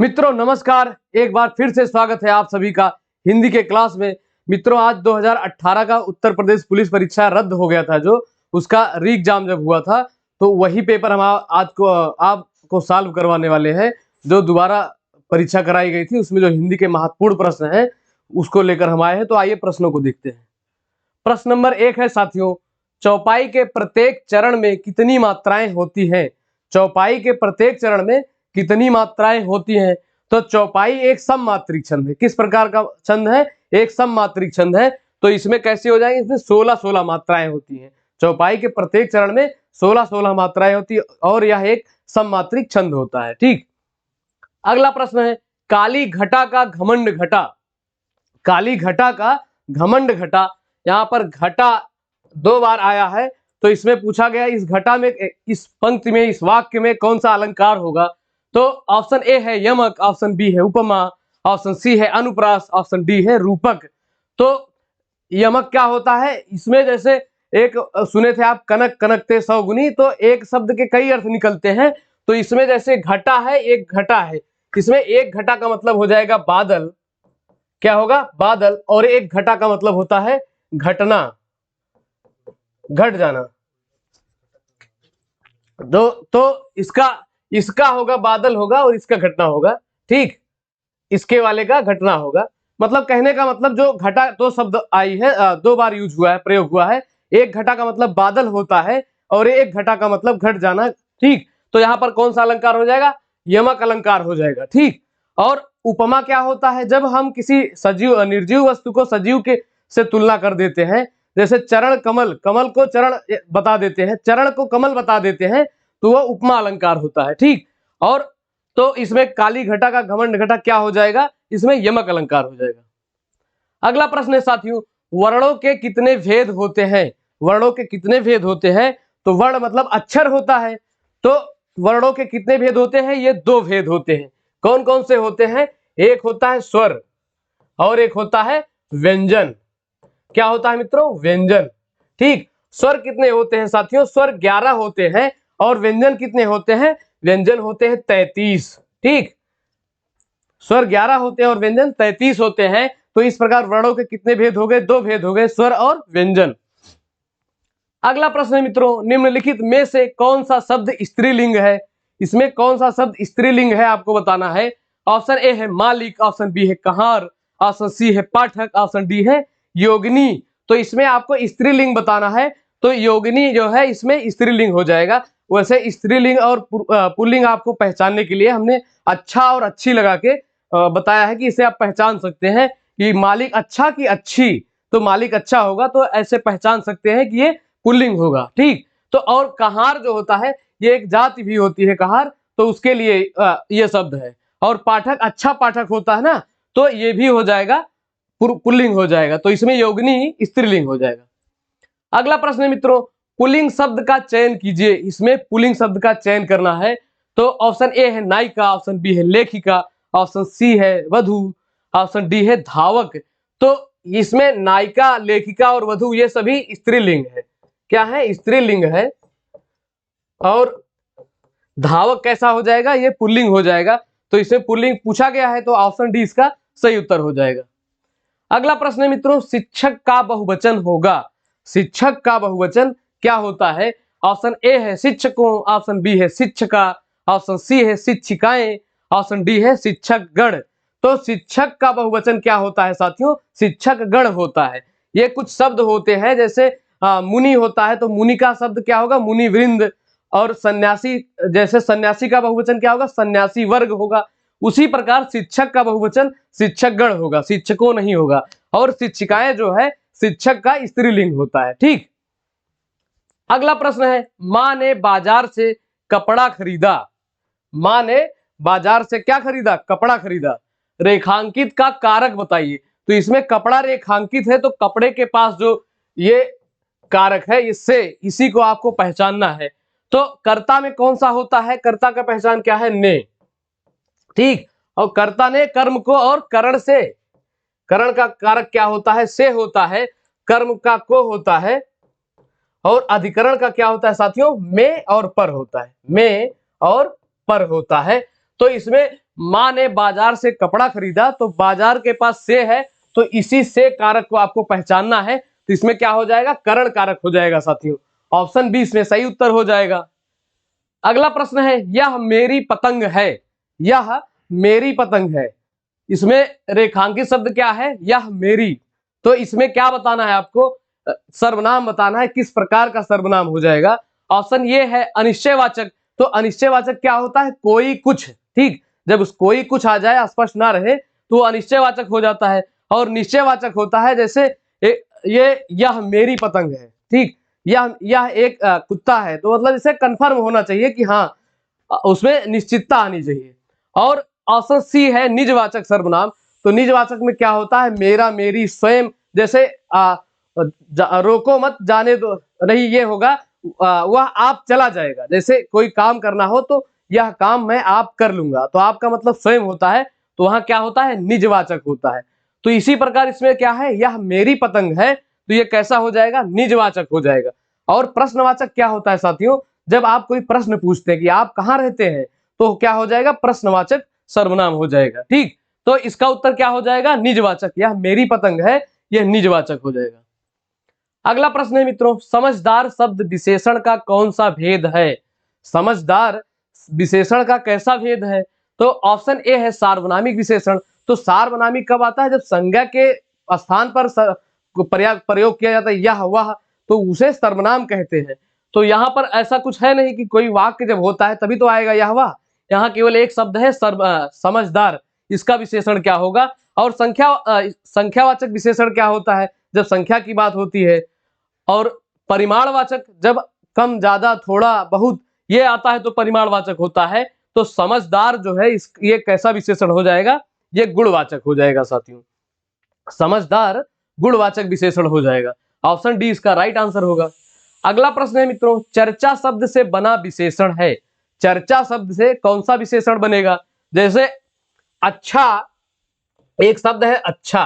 मित्रों नमस्कार, एक बार फिर से स्वागत है आप सभी का हिंदी के क्लास में। मित्रों आज 2018 का उत्तर प्रदेश पुलिस परीक्षा रद्द हो गया था, जो उसका री एग्जाम जब हुआ था तो वही पेपर हम आज को आपको सॉल्व करवाने वाले हैं। जो दोबारा परीक्षा कराई गई थी उसमें जो हिंदी के महत्वपूर्ण प्रश्न हैं उसको लेकर हम आए हैं। तो आइए प्रश्नों को देखते हैं। प्रश्न नंबर 1 है साथियों, चौपाई के प्रत्येक चरण में कितनी मात्राएं होती हैं? चौपाई के प्रत्येक चरण में कितनी मात्राएं होती हैं? तो चौपाई एक सममात्रिक छंद है। किस प्रकार का छंद है? एक सममात्रिक छंद है। तो इसमें कैसे हो जाएंगे? इसमें 16-16 मात्राएं होती हैं। चौपाई के प्रत्येक चरण में 16-16 मात्राएं होती है और यह एक सममात्रिक छंद होता है। ठीक, अगला प्रश्न है, काली घटा का घमंड घटा। काली घटा का घमंड घटा, यहाँ पर घटा 2 बार आया है। तो इसमें पूछा गया इस घटा में, इस पंक्ति में, इस वाक्य में कौन सा अलंकार होगा? तो ऑप्शन ए है यमक, ऑप्शन बी है उपमा, ऑप्शन सी है अनुप्रास, ऑप्शन डी है रूपक। तो यमक क्या होता है? इसमें जैसे एक सुने थे आप, कनक कनकते 100 गुनी, तो एक शब्द के कई अर्थ निकलते हैं। तो इसमें जैसे घटा है, एक घटा है, इसमें एक घटा का मतलब हो जाएगा बादल। क्या होगा? बादल। और एक घटा का मतलब होता है घटना, घट जाना। तो इसका होगा बादल होगा और इसका घटना होगा। ठीक, इसके वाले का घटना होगा। मतलब कहने का मतलब जो घटा 2 शब्द आई है, 2 बार यूज हुआ है, प्रयोग हुआ है। एक घटा का मतलब बादल होता है और एक घटा का मतलब घट जाना। ठीक, तो यहाँ पर कौन सा अलंकार हो जाएगा? यमक अलंकार हो जाएगा। ठीक, और उपमा क्या होता है? जब हम किसी सजीव निर्जीव वस्तु को सजीव के से तुलना कर देते हैं, जैसे चरण कमल, कमल को चरण बता देते हैं, चरण को कमल बता देते हैं, तो वह उपमा अलंकार होता है। ठीक, और तो इसमें काली घटा का घमंड घटा क्या हो जाएगा? इसमें यमक अलंकार हो जाएगा। अगला प्रश्न है साथियों, वर्णों के कितने भेद होते हैं? वर्णों के कितने भेद होते हैं? तो वर्ण मतलब अक्षर होता है। तो वर्णों के कितने भेद होते हैं? ये 2 भेद होते हैं। कौन कौन से होते हैं? एक होता है स्वर और एक होता है व्यंजन। क्या होता है मित्रों? व्यंजन। ठीक, स्वर कितने होते हैं साथियों? स्वर 11 होते हैं। और व्यंजन कितने होते हैं? व्यंजन होते हैं 33। ठीक, स्वर 11 होते हैं और व्यंजन 33 होते हैं। तो इस प्रकार वर्णों के कितने भेद हो गए? 2 भेद हो गए, स्वर और व्यंजन। अगला प्रश्न है मित्रों, निम्नलिखित में से कौन सा शब्द स्त्रीलिंग है? इसमें कौन सा शब्द स्त्रीलिंग है आपको बताना है। ऑप्शन ए है मालिक, ऑप्शन बी है कहार, ऑप्शन सी है पाठक, ऑप्शन डी है योगिनी। तो इसमें आपको स्त्रीलिंग बताना है। तो योगिनी जो है इसमें स्त्रीलिंग हो जाएगा। वैसे स्त्रीलिंग और पुल्लिंग आपको पहचानने के लिए हमने अच्छा और अच्छी लगा के बताया है कि इसे आप पहचान सकते हैं कि मालिक अच्छा की अच्छी। तो मालिक अच्छा होगा तो ऐसे पहचान सकते हैं कि ये पुल्लिंग होगा। ठीक, तो और कहार जो होता है ये एक जाति भी होती है कहार, तो उसके लिए ये शब्द है। और पाठक अच्छा पाठक होता है ना, तो ये भी हो जाएगा पुल्लिंग हो जाएगा। तो इसमें योगिनी स्त्रीलिंग हो जाएगा। अगला प्रश्न है मित्रों, पुल्लिंग शब्द का चयन कीजिए। इसमें पुल्लिंग शब्द का चयन करना है। तो ऑप्शन ए है नायिका, ऑप्शन बी है लेखिका, ऑप्शन सी है वधु, ऑप्शन डी है धावक। तो इसमें नायिका, लेखिका और वधु ये सभी स्त्रीलिंग है। क्या है? स्त्रीलिंग है। और धावक कैसा हो जाएगा? ये पुल्लिंग हो जाएगा। तो इसमें पुल्लिंग पूछा गया है तो ऑप्शन डी इसका सही उत्तर हो जाएगा। अगला प्रश्न है मित्रों, शिक्षक का बहुवचन होगा। शिक्षक का बहुवचन क्या होता है? ऑप्शन ए है शिक्षकों, ऑप्शन बी है शिक्षिका, ऑप्शन सी है शिक्षिकाएं, ऑप्शन डी है शिक्षक गण। तो शिक्षक का बहुवचन क्या होता है साथियों? शिक्षक गण होता है। ये कुछ शब्द होते हैं, जैसे मुनि होता है तो मुनि का शब्द क्या होगा? मुनि वृंद। और सन्यासी, जैसे सन्यासी का बहुवचन क्या होगा? सन्यासी वर्ग होगा। उसी प्रकार शिक्षक का बहुवचन शिक्षक गण होगा, शिक्षकों नहीं होगा। और शिक्षिकाएं जो है शिक्षक का स्त्रीलिंग होता है। ठीक, अगला प्रश्न है, मां ने बाजार से कपड़ा खरीदा। मां ने बाजार से क्या खरीदा? कपड़ा खरीदा। रेखांकित का कारक बताइए। तो इसमें कपड़ा रेखांकित है तो कपड़े के पास जो ये कारक है इससे इसी को आपको पहचानना है। तो कर्ता में कौन सा होता है? कर्ता का पहचान क्या है? ने। ठीक, और कर्ता ने कर्म को और करण से, करण का कारक क्या होता है? से होता है। कर्म का को होता है। और अधिकरण का क्या होता है साथियों? में और पर होता है। में और पर होता है। तो इसमें माँ ने बाजार से कपड़ा खरीदा, तो बाजार के पास से है, तो इसी से कारक को आपको पहचानना है, तो इसमें क्या हो जाएगा, करण कारक हो जाएगा साथियों। ऑप्शन बी इसमें सही उत्तर हो जाएगा। अगला प्रश्न है, यह मेरी पतंग है, यह मेरी पतंग है। इसमें रेखांकित शब्द क्या है, यह मेरी। तो इसमें क्या बताना है आपको, सर्वनाम बताना है, किस प्रकार का सर्वनाम हो जाएगा। ऑप्शन ये है अनिश्चयवाचक। तो अनिश्चयवाचक क्या होता है, कोई कुछ, ठीक। जब उस कोई कुछ आ जाए, स्पष्ट ना रहे, तो अनिश्चयवाचक हो जाता है। और निश्चयवाचक होता है, जैसे यह मेरी पतंग है, ठीक। यह एक कुत्ता है, तो मतलब इसे कंफर्म होना चाहिए कि हाँ, उसमें निश्चितता आनी चाहिए। और ऑप्शन सी है निजवाचक सर्वनाम। तो निजवाचक में क्या होता है, मेरा, मेरी, स्वयं। जैसे रोको मत, जाने दो, नहीं ये होगा, वह आप चला जाएगा। जैसे कोई काम करना हो तो यह काम मैं आप कर लूंगा, तो आपका मतलब स्वयं होता है, तो वहां क्या होता है, निजवाचक होता है। तो इसी प्रकार इसमें क्या है, यह मेरी पतंग है, तो ये कैसा हो जाएगा, निजवाचक हो जाएगा। और प्रश्नवाचक क्या होता है साथियों, जब आप कोई प्रश्न पूछते हैं कि आप कहाँ रहते हैं, तो क्या हो जाएगा, प्रश्नवाचक सर्वनाम हो जाएगा, ठीक। तो इसका उत्तर क्या हो जाएगा, निजवाचक। यह मेरी पतंग है, यह निजवाचक हो जाएगा। अगला प्रश्न है मित्रों, समझदार शब्द विशेषण का कौन सा भेद है। समझदार विशेषण का कैसा भेद है, तो ऑप्शन ए है सार्वनामिक विशेषण। तो सार्वनामिक कब आता है, जब संज्ञा के स्थान पर प्रयोग किया जाता है यह वह, तो उसे सर्वनाम कहते हैं। तो यहाँ पर ऐसा कुछ है नहीं कि कोई वाक्य जब होता है तभी तो आएगा यह वह। यहाँ केवल एक शब्द है समझदार, इसका विशेषण क्या होगा। और संख्यावाचक विशेषण क्या होता है, जब संख्या की बात होती है। और परिमाणवाचक जब कम, ज्यादा, थोड़ा, बहुत, ये आता है तो परिमाणवाचक होता है। तो समझदार जो है ये कैसा विशेषण हो जाएगा, ये गुणवाचक हो जाएगा साथियों। समझदार गुणवाचक विशेषण हो जाएगा। ऑप्शन डी इसका राइट आंसर होगा। अगला प्रश्न है मित्रों, चर्चा शब्द से बना विशेषण है। चर्चा शब्द से कौन सा विशेषण बनेगा, जैसे अच्छा, एक शब्द है अच्छा,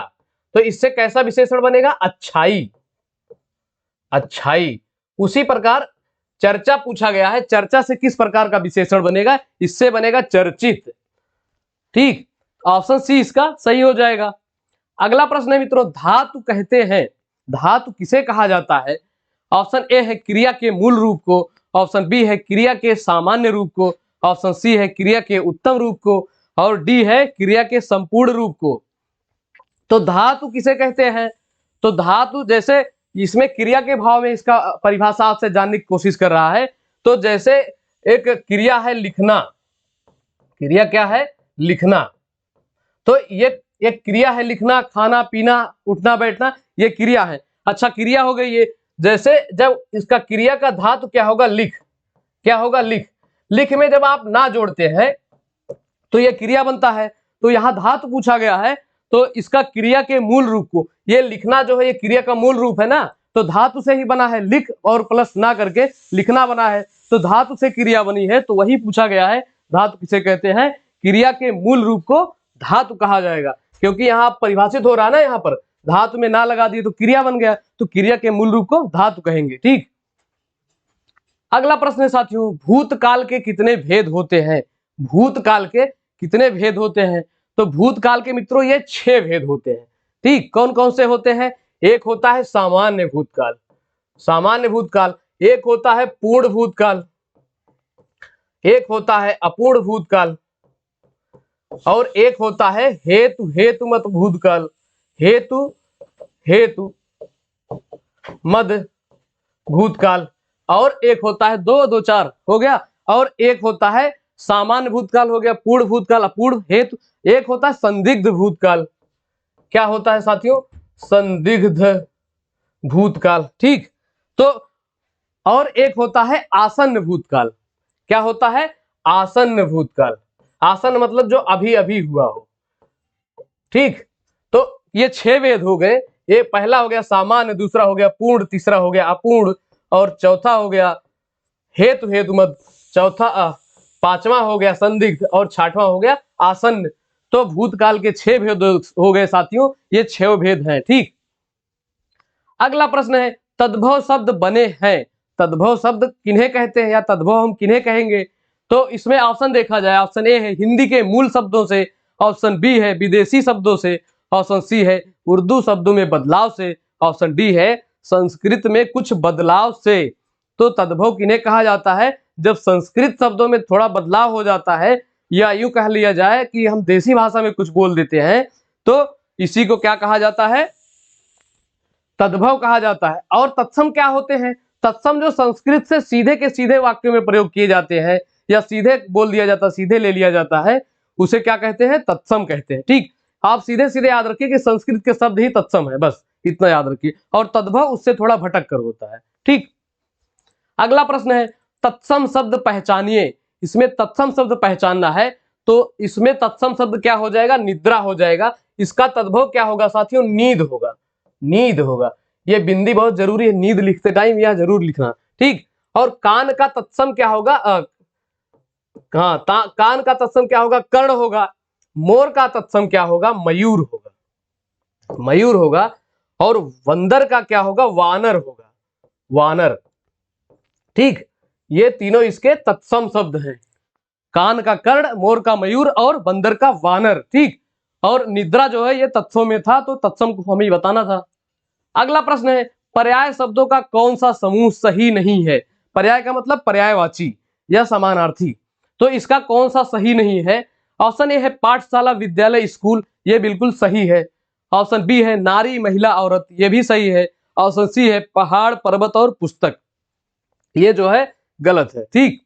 तो इससे कैसा विशेषण बनेगा, अच्छाई, अच्छाई। उसी प्रकार चर्चा पूछा गया है, चर्चा से किस प्रकार का विशेषण बनेगा, इससे बनेगा चर्चित, ठीक। ऑप्शन सी इसका सही हो जाएगा। अगला प्रश्न है मित्रों, धातु कहते हैं, धातु किसे कहा जाता है। ऑप्शन ए है क्रिया के मूल रूप को, ऑप्शन बी है क्रिया के सामान्य रूप को, ऑप्शन सी है क्रिया के उत्तम रूप को, और डी है क्रिया के संपूर्ण रूप को। तो धातु किसे कहते हैं, तो धातु, जैसे इसमें क्रिया के भाव में इसका परिभाषा आपसे जानने की कोशिश कर रहा है। तो जैसे एक क्रिया है लिखना, क्रिया क्या है, लिखना। तो ये एक क्रिया है लिखना, खाना पीना, उठना बैठना, ये क्रिया है। अच्छा, क्रिया हो गई ये। जैसे जब इसका क्रिया का धातु क्या होगा, लिख, क्या होगा, लिख। लिख में जब आप ना जोड़ते हैं तो ये क्रिया बनता है। तो यहाँ धातु पूछा गया है, तो इसका क्रिया के मूल रूप को, ये लिखना जो है ये क्रिया का मूल रूप है ना, तो धातु से ही बना है, लिख और प्लस ना करके लिखना बना है, तो धातु से क्रिया बनी है, तो वही पूछा गया है, धातु किसे कहते हैं, क्रिया के मूल रूप को धातु कहा जाएगा। क्योंकि यहाँ परिभाषित हो रहा है ना, यहाँ पर धातु में ना लगा दिए तो क्रिया बन गया, तो क्रिया के मूल रूप को धातु कहेंगे, ठीक। अगला प्रश्न है साथियों, भूतकाल के कितने भेद होते हैं। भूतकाल के कितने भेद होते हैं, तो भूतकाल के मित्रों ये 6 भेद होते हैं, ठीक। कौन कौन से होते हैं, एक होता है सामान्य भूतकाल, सामान्य भूतकाल, एक होता है पूर्ण भूतकाल, एक होता है अपूर्ण भूतकाल, और एक होता है हेतु हेतुमत भूतकाल, हेतु हेतु मद भूतकाल, और एक होता है 2 2 4 हो गया, और एक होता है सामान्य भूतकाल हो गया, पूर्ण भूतकाल, अपूर्ण, हेतु, एक होता है संदिग्ध भूतकाल। क्या होता है साथियों, संदिग्ध भूतकाल, ठीक। तो और एक होता है आसन्न भूतकाल। क्या होता है, आसन्न भूतकाल। आसन्न मतलब जो अभी अभी हुआ हो, ठीक। तो ये 6 भेद हो गए। ये पहला हो गया सामान्य, दूसरा हो गया पूर्ण, तीसरा हो गया अपूर्ण, और चौथा हो गया हेतु हेतुमत, चौथा 5वां हो गया संदिग्ध, और 6वां हो गया आसन्न। तो भूतकाल के 6 भेद हो गए साथियों, ये 6 भेद हैं, ठीक। अगला प्रश्न है, तद्भव शब्द बने हैं। तद्भव शब्द किन्हें कहते हैं, या तद्भव हम किन्हें कहेंगे, तो इसमें ऑप्शन देखा जाए, ऑप्शन ए है हिंदी के मूल शब्दों से, ऑप्शन बी है विदेशी शब्दों से, ऑप्शन सी है उर्दू शब्दों में बदलाव से, ऑप्शन डी है संस्कृत में कुछ बदलाव से। तो तद्भव किन्हें कहा जाता है? जब संस्कृत शब्दों में थोड़ा बदलाव हो जाता है, या यूं कह लिया जाए कि हम देसी भाषा में कुछ बोल देते हैं, तो इसी को क्या कहा जाता है? तद्भव कहा जाता है। और तत्सम क्या होते हैं? तत्सम जो संस्कृत से सीधे के सीधे वाक्यों में प्रयोग किए जाते हैं, या सीधे बोल दिया जाता, सीधे ले लिया जाता है, उसे क्या कहते हैं? तत्सम कहते हैं। ठीक, आप सीधे सीधे याद रखिए कि संस्कृत के शब्द ही तत्सम है, बस इतना याद रखिए। और तद्भव उससे थोड़ा भटक कर होता है। ठीक, अगला प्रश्न है तत्सम शब्द पहचानिए। इसमें तत्सम शब्द पहचानना है, तो इसमें तत्सम शब्द क्या हो जाएगा? निद्रा हो जाएगा। इसका तद्भव क्या होगा साथियों? नींद होगा, नींद होगा। ये बिंदी बहुत जरूरी है, नींद लिखते टाइम यह जरूर लिखना। ठीक, और कान का तत्सम क्या होगा? कान का तत्सम क्या होगा? कर्ण होगा। मोर का तत्सम क्या होगा? मयूर होगा, मयूर होगा। और बंदर का क्या होगा? वानर होगा, वानर। ठीक, ये तीनों इसके तत्सम शब्द हैं। कान का कर्ण, मोर का मयूर और बंदर का वानर। ठीक, और निद्रा जो है ये तत्सम में था, तो तत्सम को हमें बताना था। अगला प्रश्न है पर्याय शब्दों का कौन सा समूह सही नहीं है? पर्याय का मतलब पर्यायवाची या समानार्थी। तो इसका कौन सा सही नहीं है? ऑप्शन ए है पाठशाला, विद्यालय, स्कूल, ये बिल्कुल सही है। ऑप्शन बी है नारी, महिला, औरत, ये भी सही है। ऑप्शन सी है पहाड़, पर्वत और पुस्तक, ये जो है गलत है। ठीक,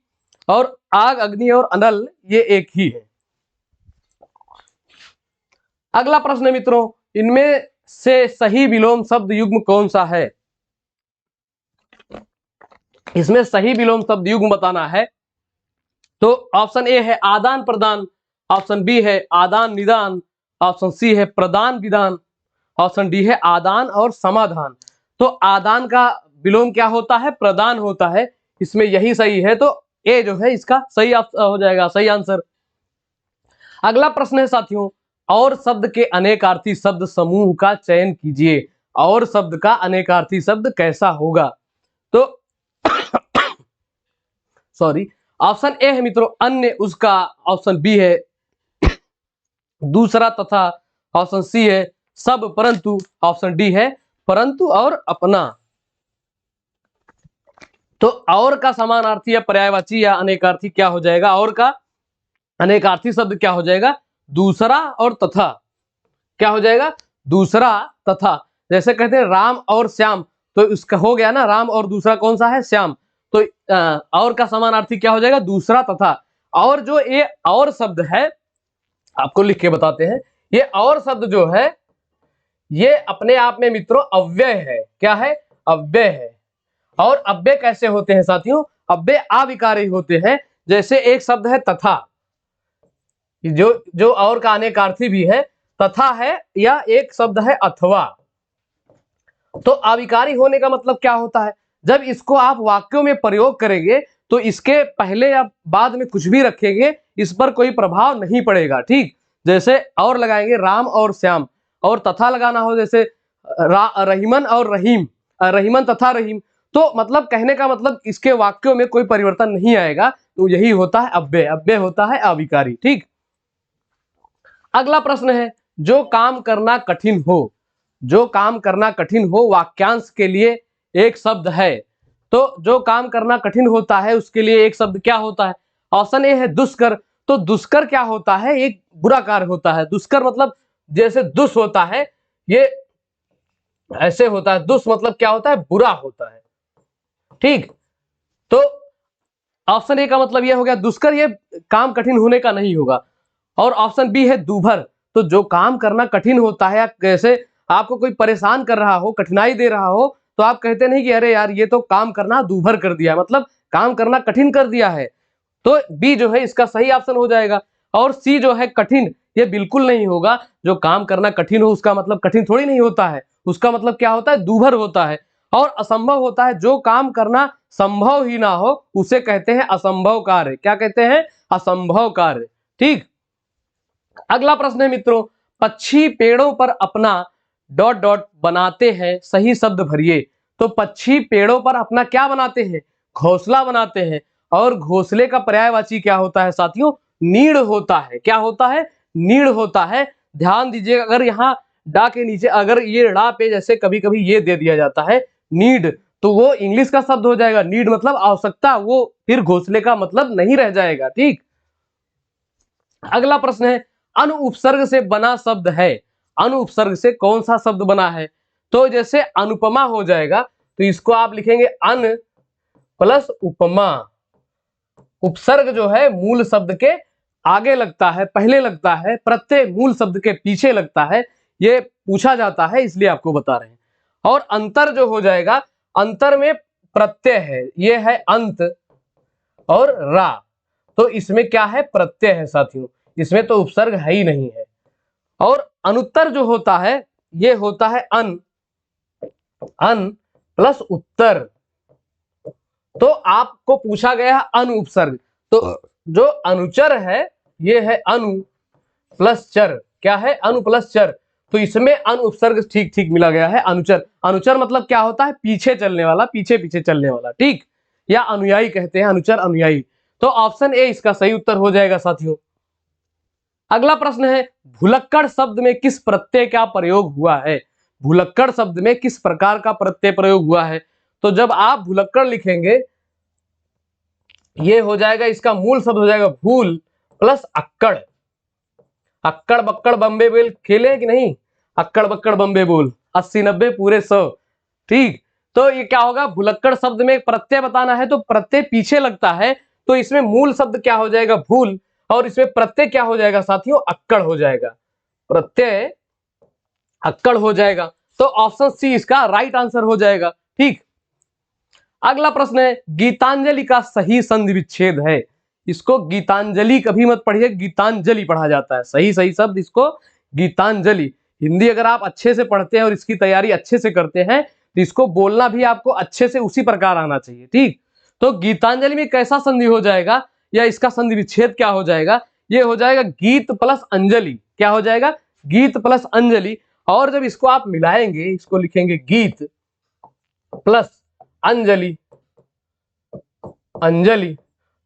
और आग, अग्नि और अनल ये एक ही है। अगला प्रश्न है मित्रों, इनमें से सही विलोम शब्द युग्म कौन सा है? इसमें सही विलोम शब्द युग्म बताना है। तो ऑप्शन ए है आदान प्रदान, ऑप्शन बी है आदान निदान, ऑप्शन सी है प्रदान विदान, ऑप्शन डी है आदान और समाधान। तो आदान का विलोम क्या होता है? प्रदान होता है। इसमें यही सही है, तो ए जो है इसका सही हो जाएगा, सही आंसर। अगला प्रश्न है साथियों, और शब्द के अनेकार्थी शब्द समूह का चयन कीजिए। और शब्द का अनेकार्थी शब्द कैसा होगा? तो सॉरी, ऑप्शन ए है मित्रों अन्य, उसका। ऑप्शन बी है दूसरा तथा, ऑप्शन सी है सब परंतु, ऑप्शन डी है परंतु और अपना। तो और का समानार्थी या पर्यायवाची या अनेकार्थी क्या हो जाएगा? और का अनेकार्थी शब्द क्या हो जाएगा? दूसरा और तथा। क्या हो जाएगा? दूसरा तथा। जैसे कहते हैं राम और श्याम, तो इसका हो गया ना, राम और दूसरा कौन सा है? श्याम। तो और का समानार्थी क्या हो जाएगा? दूसरा तथा। और जो ये और शब्द है, आपको लिख के बताते हैं, ये और शब्द जो है ये अपने आप में मित्रों अव्यय है। क्या है? अव्यय है। और अव्यय कैसे होते हैं साथियों? अव्यय अविकारी होते हैं। जैसे एक शब्द है तथा, जो जो और का अनेकार्थी भी है, तथा है, या एक शब्द है अथवा। तो अविकारी होने का मतलब क्या होता है? जब इसको आप वाक्यों में प्रयोग करेंगे तो इसके पहले या बाद में कुछ भी रखेंगे, इस पर कोई प्रभाव नहीं पड़ेगा। ठीक, जैसे और लगाएंगे राम और श्याम, और तथा लगाना हो जैसे रहीमन और रहीम, रहीमन तथा रहीम, तो मतलब कहने का मतलब इसके वाक्यों में कोई परिवर्तन नहीं आएगा। तो यही होता है अव्यय, अव्यय होता है अविकारी। ठीक, अगला प्रश्न है जो काम करना कठिन हो। जो काम करना कठिन हो वाक्यांश के लिए एक शब्द है। तो जो काम करना कठिन होता है उसके लिए एक शब्द क्या होता है? ऑप्शन ए है दुष्कर। तो दुष्कर क्या होता है? एक बुरा कार्य होता है। दुष्कर मतलब जैसे दुष् होता है, ये ऐसे होता है। दुष् मतलब क्या होता है? बुरा होता है। ठीक, तो ऑप्शन ए का मतलब यह हो गया दुष्कर, ये काम कठिन होने का नहीं होगा। और ऑप्शन बी है दूभर। तो जो काम करना कठिन होता है, कैसे आपको कोई परेशान कर रहा हो, कठिनाई दे रहा हो, तो आप कहते नहीं कि अरे यार ये तो काम करना दूभर कर दिया, मतलब काम करना कठिन कर दिया है। तो बी जो है इसका सही ऑप्शन हो जाएगा। और सी जो है कठिन, ये बिल्कुल नहीं होगा। जो काम करना कठिन हो उसका मतलब कठिन थोड़ी नहीं होता है, उसका मतलब क्या होता है? दूभर होता है। और असंभव होता है, जो काम करना संभव ही ना हो उसे कहते हैं असंभव कार्य। क्या कहते हैं? असंभव कार्य। ठीक, अगला प्रश्न है मित्रों, पक्षी पेड़ों पर अपना डॉट डॉट बनाते हैं, सही शब्द भरिए। तो पक्षी पेड़ों पर अपना क्या बनाते हैं? घोंसला बनाते हैं। और घोंसले का पर्यायवाची क्या होता है साथियों? नीड़ होता है। क्या होता है? नीड़ होता है। ध्यान दीजिए, अगर यहाँ डा के नीचे अगर ये ड़ा पे जैसे कभी कभी ये दे दिया जाता है नीड, तो वो इंग्लिश का शब्द हो जाएगा। नीड मतलब आवश्यकता, वो फिर घोंसले का मतलब नहीं रह जाएगा। ठीक, अगला प्रश्न है, अनु उपसर्ग से बना शब्द है। अनु उपसर्ग से कौन सा शब्द बना है? तो जैसे अनुपमा हो जाएगा, तो इसको आप लिखेंगे अन प्लस उपमा। उपसर्ग जो है मूल शब्द के आगे लगता है, पहले लगता है, प्रत्यय मूल शब्द के पीछे लगता है। ये पूछा जाता है, इसलिए आपको बता रहे हैं। और अंतर जो हो जाएगा, अंतर में प्रत्यय है, ये है अंत और रा, तो इसमें क्या है? प्रत्यय है साथियों, इसमें तो उपसर्ग है ही नहीं है। और अनुत्तर जो होता है, ये होता है अन प्लस उत्तर। तो आपको पूछा गया है अनु उपसर्ग, तो जो अनुचर है ये है अनु प्लस चर। क्या है? अनु प्लस चर। तो इसमें अनु उपसर्ग ठीक ठीक मिला गया है अनुचर। अनुचर मतलब क्या होता है? पीछे चलने वाला, पीछे पीछे चलने वाला। ठीक, या अनुयायी कहते हैं, अनुचर अनुयायी। तो ऑप्शन ए इसका सही उत्तर हो जाएगा साथियों। अगला प्रश्न है, भुलक्कड़ शब्द में किस प्रत्यय का प्रयोग हुआ है? भुलक्कड़ शब्द में किस प्रकार का प्रत्यय प्रयोग हुआ है? तो जब आप भुलक्कड़ लिखेंगे, ये हो जाएगा, इसका मूल शब्द हो जाएगा भूल प्लस अक्कड़। अक्कड़ बक्कड़ बम्बे बोल खेले कि नहीं? अक्कड़ बक्कड़ बम्बे बोल 80 90 पूरे 100। ठीक, तो ये क्या होगा? भुलक्कड़ शब्द में प्रत्यय बताना है, तो प्रत्यय पीछे लगता है, तो इसमें मूल शब्द क्या हो जाएगा? भूल, और इसमें प्रत्यय क्या हो जाएगा साथियों? अक्कड़ हो जाएगा, प्रत्यय अक्कड़ हो जाएगा। तो ऑप्शन सी इसका राइट आंसर हो जाएगा। ठीक, अगला प्रश्न है, गीतांजलि का सही संधि विच्छेद है। इसको गीतांजलि कभी मत पढ़िए, गीतांजलि पढ़ा जाता है। सही सही शब्द इसको गीतांजलि। हिंदी अगर आप अच्छे से पढ़ते हैं और इसकी तैयारी अच्छे से करते हैं, तो इसको बोलना भी आपको अच्छे से उसी प्रकार आना चाहिए। ठीक, तो गीतांजलि में कैसा संधि हो जाएगा, या इसका संधि विच्छेद क्या हो जाएगा? ये हो जाएगा गीत प्लस अंजलि। क्या हो जाएगा? गीत प्लस अंजलि। और जब इसको आप मिलाएंगे, इसको लिखेंगे गीत प्लस अंजलि, अंजलि,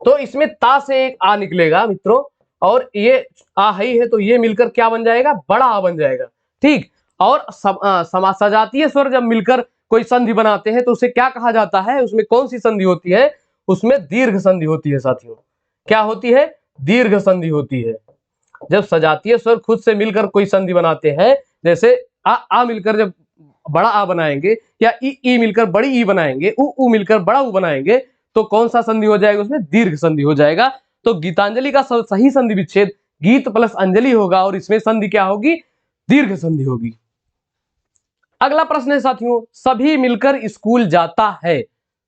तो इसमें ता से एक आ निकलेगा मित्रों, और ये आ ही है, तो ये मिलकर क्या बन जाएगा? बड़ा आ बन जाएगा। ठीक, और सजातीय स्वर जब मिलकर कोई संधि बनाते हैं, तो उसे क्या कहा जाता है? उसमें कौन सी संधि होती है? उसमें दीर्घ संधि होती है साथियों। क्या होती है? दीर्घ संधि होती है। जब सजातीय स्वर खुद से मिलकर कोई संधि बनाते हैं, जैसे आ मिलकर जब बड़ा आ बनाएंगे, या ई मिलकर बड़ी ई बनाएंगे, उ मिलकर बड़ा उ बनाएंगे, तो कौन सा संधि हो जाएगा? उसमें दीर्घ संधि हो जाएगा। तो गीतांजलि का सही संधि विच्छेद गीत प्लस अंजलि होगा, और इसमें संधि क्या होगी? दीर्घ संधि होगी। अगला प्रश्न है साथियों, सभी मिलकर स्कूल जाता है।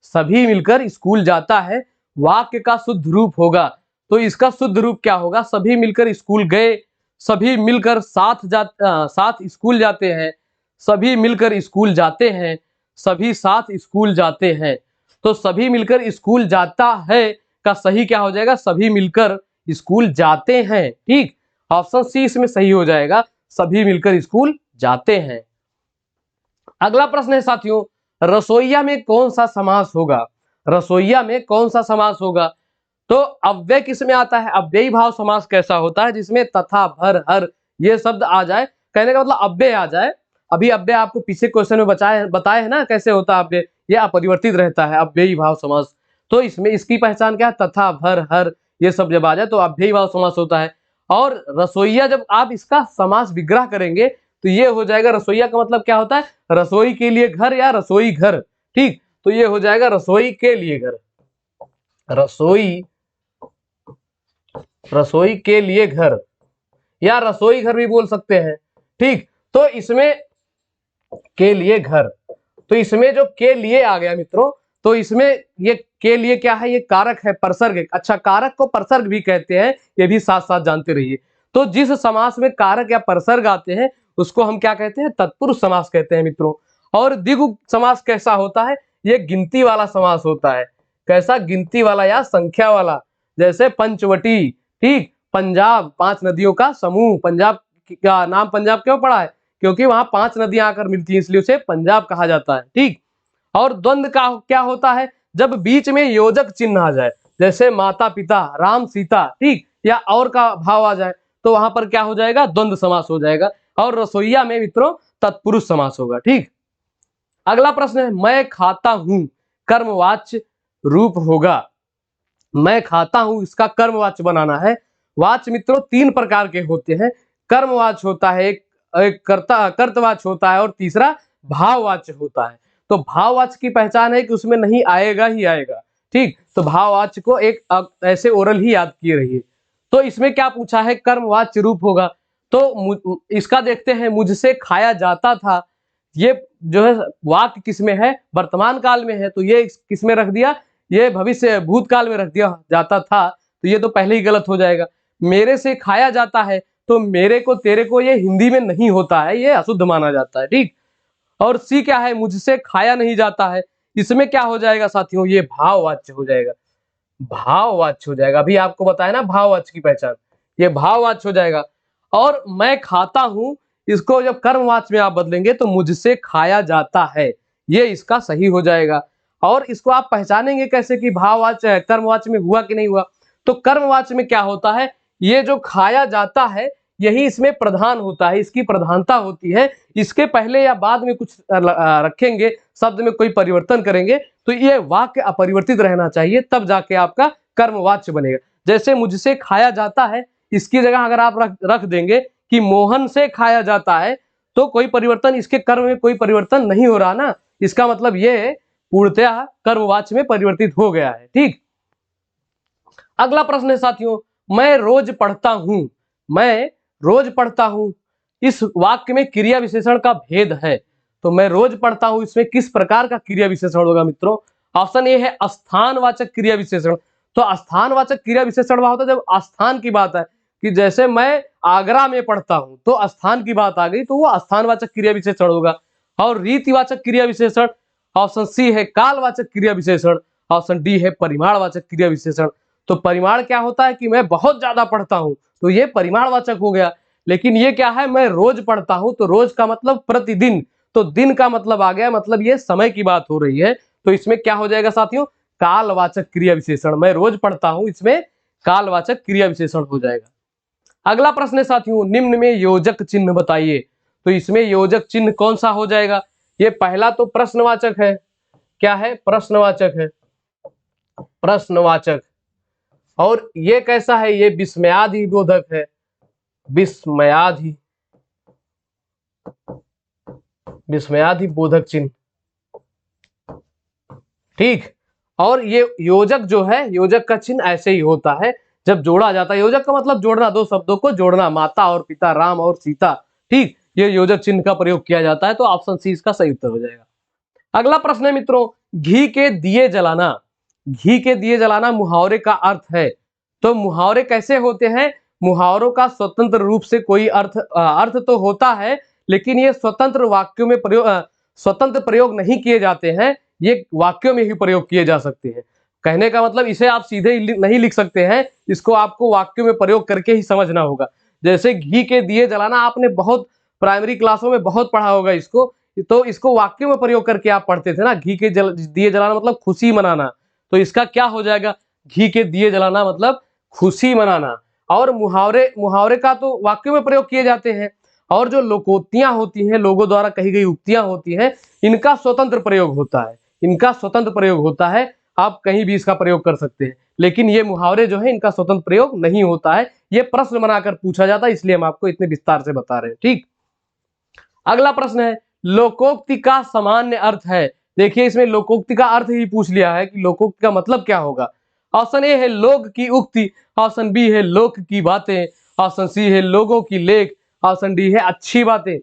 सभी मिलकर स्कूल जाता है वाक्य का शुद्ध रूप होगा, तो इसका शुद्ध रूप क्या होगा? सभी मिलकर स्कूल गए, सभी मिलकर साथ स्कूल जाते हैं, सभी मिलकर स्कूल जाते हैं, सभी साथ स्कूल जाते हैं। तो सभी मिलकर स्कूल जाता है का सही क्या हो जाएगा? सभी मिलकर स्कूल जाते हैं। ठीक, ऑप्शन सी इसमें सही हो जाएगा, सभी मिलकर स्कूल जाते हैं। अगला प्रश्न है साथियों, रसोईया में कौन सा समास होगा? रसोईया में कौन सा समास होगा? तो अव्यय किसमें आता है? अव्ययी भाव समास कैसा होता है? जिसमें तथा, भर, हर ये शब्द आ जाए, कहने का मतलब अव्यय आ जाए। अभी अव्यय आपको पीछे क्वेश्चन में बताए है ना कैसे होता है अव्यय, ये अपरिवर्तित रहता है अव्ययी भाव समास। तो इसमें इसकी पहचान क्या है? तथा, भर, हर ये सब जब आ जाए तो अव्ययी भाव समास होता है। और रसोईया जब आप इसका समास विग्रह करेंगे, तो ये हो जाएगा, रसोईया का मतलब क्या होता है? रसोई के लिए घर या रसोई घर। ठीक, तो ये हो जाएगा रसोई के लिए घर, रसोई के लिए घर, या रसोई घर भी बोल सकते हैं। ठीक, तो इसमें के लिए घर, तो इसमें जो के लिए आ गया मित्रों, तो इसमें ये के लिए क्या है? ये कारक है, परसर्ग। अच्छा, कारक को परसर्ग भी कहते हैं, ये भी साथ साथ जानते रहिए। तो जिस समास में कारक या परसर्ग आते हैं, उसको हम क्या कहते हैं? तत्पुरुष समास कहते हैं मित्रों। और द्विगु समास कैसा होता है? ये गिनती वाला समास होता है। कैसा? गिनती वाला या संख्या वाला। जैसे पंचवटी, ठीक, पंजाब, 5 नदियों का समूह। पंजाब का नाम पंजाब क्यों पड़ा है? क्योंकि वहां 5 नदियां आकर मिलती हैं, इसलिए उसे पंजाब कहा जाता है। ठीक, और द्वंद्व का क्या होता है? जब बीच में योजक चिन्ह आ जाए, जैसे माता पिता, राम सीता, ठीक, या और का भाव आ जाए तो वहां पर क्या हो जाएगा, द्वंद्व समास हो जाएगा। और रसोईया में मित्रों तत्पुरुष समास होगा। ठीक, अगला प्रश्न है मैं खाता हूं, कर्मवाच्य रूप होगा। मैं खाता हूं, इसका कर्मवाच्य बनाना है। वाच्य मित्रों तीन प्रकार के होते हैं। कर्मवाच्य होता है, एक कर्तवाच्य होता है और तीसरा भाववाच्य होता है। तो भाववाच्य की पहचान है कि उसमें नहीं आएगा ही आएगा। ठीक, तो भाववाच्य को एक ऐसे ओरल ही याद किए रहिए। तो इसमें क्या पूछा है, कर्मवाच्य रूप होगा। तो इसका देखते हैं, मुझसे खाया जाता था। ये जो है वाक्य किसमें है, वर्तमान काल में है, तो ये किसमें रख दिया, ये भविष्य भूतकाल में रख दिया जाता था, तो ये तो पहले ही गलत हो जाएगा। मेरे से खाया जाता है, तो मेरे को तेरे को ये हिंदी में नहीं होता है, ये अशुद्ध माना जाता है। ठीक, और सी क्या है, मुझसे खाया नहीं जाता है, इसमें क्या हो जाएगा साथियों, ये भाववाच्य हो जाएगा। भाववाच्य हो जाएगा, अभी आपको बताया ना भाववाच्य की पहचान, ये भाववाच्य हो जाएगा। और मैं खाता हूं, इसको जब कर्मवाच्य में आप बदलेंगे तो मुझसे खाया जाता है, ये इसका सही हो जाएगा। और इसको आप पहचानेंगे कैसे कि भाववाच्य है, कर्मवाच्य में हुआ कि नहीं हुआ। तो कर्मवाच्य में क्या होता है, ये जो खाया जाता है यही इसमें प्रधान होता है, इसकी प्रधानता होती है। इसके पहले या बाद में कुछ रखेंगे, शब्द में कोई परिवर्तन करेंगे तो ये वाक्य अपरिवर्तित रहना चाहिए, तब जाके आपका कर्मवाच्य बनेगा। जैसे मुझसे खाया जाता है, इसकी जगह अगर आप रख देंगे कि मोहन से खाया जाता है, तो कोई परिवर्तन, इसके कर्म में कोई परिवर्तन नहीं हो रहा ना, इसका मतलब ये पूर्णतः कर्मवाच्य में परिवर्तित हो गया है। ठीक, अगला प्रश्न है साथियों, मैं रोज पढ़ता हूं। मैं रोज पढ़ता हूं, इस वाक्य में क्रिया विशेषण का भेद है। तो मैं रोज पढ़ता हूं, इसमें किस प्रकार का क्रिया विशेषण होगा मित्रों, ऑप्शन ए है स्थानवाचक क्रिया विशेषण। तो स्थानवाचक क्रिया विशेषण वह होता है जब स्थान की बात है, कि जैसे मैं आगरा में पढ़ता हूं, तो स्थान की बात आ गई तो वो स्थानवाचक क्रिया विशेषण होगा। और रीतिवाचक क्रिया विशेषण, ऑप्शन सी है कालवाचक क्रिया विशेषण, ऑप्शन डी है परिमाणवाचक क्रिया विशेषण। तो परिमाण क्या होता है कि मैं बहुत ज्यादा पढ़ता हूं, तो ये परिमाणवाचक हो गया। लेकिन ये क्या है, मैं रोज पढ़ता हूं, तो रोज का मतलब प्रतिदिन, तो दिन का मतलब आ गया, मतलब ये समय की बात हो रही है। तो इसमें क्या हो जाएगा साथियों, कालवाचक क्रिया विशेषण। मैं रोज पढ़ता हूं, इसमें कालवाचक क्रिया विशेषण हो जाएगा। अगला प्रश्न है साथियों, निम्न में योजक चिन्ह बताइए। तो इसमें योजक चिन्ह कौन सा हो जाएगा, ये पहला तो प्रश्नवाचक है। क्या है, प्रश्नवाचक है, प्रश्नवाचक। और ये कैसा है, ये विस्मयादि बोधक है, विस्मयादि, विस्मयादि बोधक चिन्ह। ठीक, और ये योजक जो है, योजक का चिन्ह ऐसे ही होता है जब जोड़ा जाता है। योजक का मतलब जोड़ना, दो शब्दों को जोड़ना, माता और पिता, राम और सीता। ठीक, ये योजक चिन्ह का प्रयोग किया जाता है। तो ऑप्शन सी इसका सही उत्तर हो जाएगा। अगला प्रश्न है मित्रों, घी के दिए जलाना। घी के दिए जलाना मुहावरे का अर्थ है। तो मुहावरे कैसे होते हैं, मुहावरों का स्वतंत्र रूप से कोई अर्थ तो होता है, लेकिन ये स्वतंत्र वाक्यों में स्वतंत्र प्रयोग नहीं किए जाते हैं, ये वाक्यों में ही प्रयोग किए जा सकते हैं। कहने का मतलब इसे आप सीधे नहीं लिख सकते हैं, इसको आपको वाक्यों में प्रयोग करके ही समझना होगा। जैसे घी के दिए जलाना, आपने बहुत प्राइमरी क्लासों में बहुत पढ़ा होगा इसको, तो इसको वाक्यों में प्रयोग करके आप पढ़ते थे ना, घी के दिए जलाना मतलब खुशी मनाना। तो इसका क्या हो जाएगा, घी के दिए जलाना मतलब खुशी मनाना। और मुहावरे का तो वाक्यों में प्रयोग किए जाते हैं, और जो लोकोक्तियां होती हैं, लोगों द्वारा कही गई उक्तियां होती हैं, इनका स्वतंत्र प्रयोग होता है, इनका स्वतंत्र प्रयोग होता है। आप कहीं भी इसका प्रयोग कर सकते हैं, लेकिन ये मुहावरे जो है इनका स्वतंत्र प्रयोग नहीं होता है, ये प्रश्न बनाकर पूछा जाता है, इसलिए हम आपको इतने विस्तार से बता रहे हैं। ठीक, अगला प्रश्न है, लोकोक्ति का सामान्य अर्थ है। देखिए इसमें लोकोक्ति का अर्थ ही पूछ लिया है कि लोकोक्ति का मतलब क्या होगा। ऑप्शन ए है लोग की उक्ति, ऑप्शन बी है लोक की बातें, ऑप्शन सी है लोगों की लेख, ऑप्शन डी है अच्छी बातें।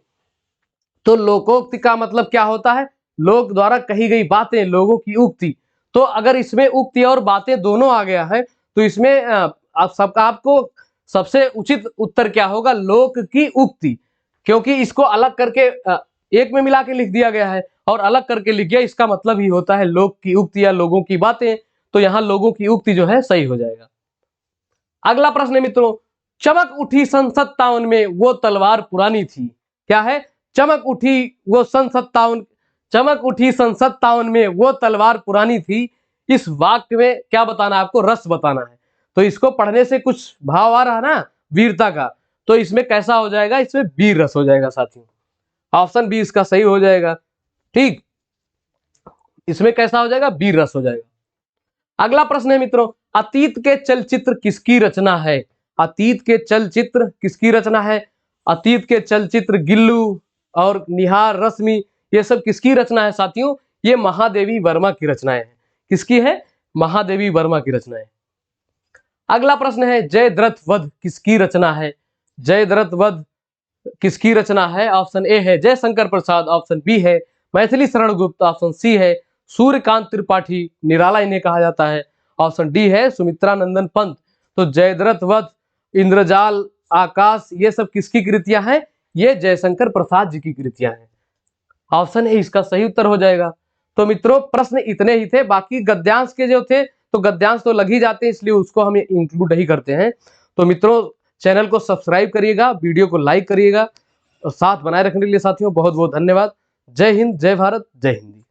तो लोकोक्ति का मतलब क्या होता है, लोग द्वारा कही गई बातें, लोगों की उक्ति। तो अगर इसमें उक्ति और बातें दोनों आ गया है, तो इसमें आपको सबसे उचित उत्तर क्या होगा, लोक की उक्ति। क्योंकि इसको अलग करके एक में मिला के लिख दिया गया है और अलग करके लिख गया, इसका मतलब ही होता है लोक की उक्ति या लोगों की बातें। तो यहाँ लोगों की उक्ति जो है सही हो जाएगा। अगला प्रश्न है मित्रों, चमक उठी सन 57 में वो तलवार पुरानी थी। क्या है, चमक उठी वो सन 57, चमक उठी सन 57 में वो तलवार पुरानी थी, इस वाक्य में क्या बताना है आपको, रस बताना है। तो इसको पढ़ने से कुछ भाव आ रहा है ना वीरता का, तो इसमें कैसा हो जाएगा, इसमें वीर रस हो जाएगा साथियों। ऑप्शन बी इसका सही हो जाएगा। ठीक, इसमें कैसा हो जाएगा, वीर रस हो जाएगा। अगला प्रश्न है मित्रों, अतीत के चलचित्र किसकी रचना है? अतीत के चलचित्र किसकी रचना है? अतीत के चलचित्र गिल्लू और निहार रश्मि, ये सब किसकी रचना है साथियों? ये महादेवी वर्मा की रचनाएं हैं। किसकी है? महादेवी वर्मा की रचनाएं। अगला प्रश्न है, जयद्रथ वध किसकी रचना है? जयद्रथ वध किसकी रचना है? ऑप्शन ए है जयशंकर प्रसाद, ऑप्शन बी है मैथिली शरण गुप्त, ऑप्शन सी है सूर्यकांत त्रिपाठी, निराला इन्हें कहा जाता है, ऑप्शन डी है सुमित्रा नंदन पंत। तो जयद्रथ वध, इंद्रजाल, आकाश, ये सब किसकी कृतियां हैं? ये जयशंकर प्रसाद जी की कृतियां हैं। ऑप्शन ए इसका सही उत्तर हो जाएगा। तो मित्रों प्रश्न इतने ही थे, बाकी गद्यांश के जो थे तो गद्यांश तो लग ही जाते हैं, इसलिए उसको हम इंक्लूड नहीं करते हैं। तो मित्रों चैनल को सब्सक्राइब करिएगा, वीडियो को लाइक करिएगा और साथ बनाए रखने के लिए साथियों बहुत बहुत धन्यवाद। जय हिंद, जय भारत, जय हिंद।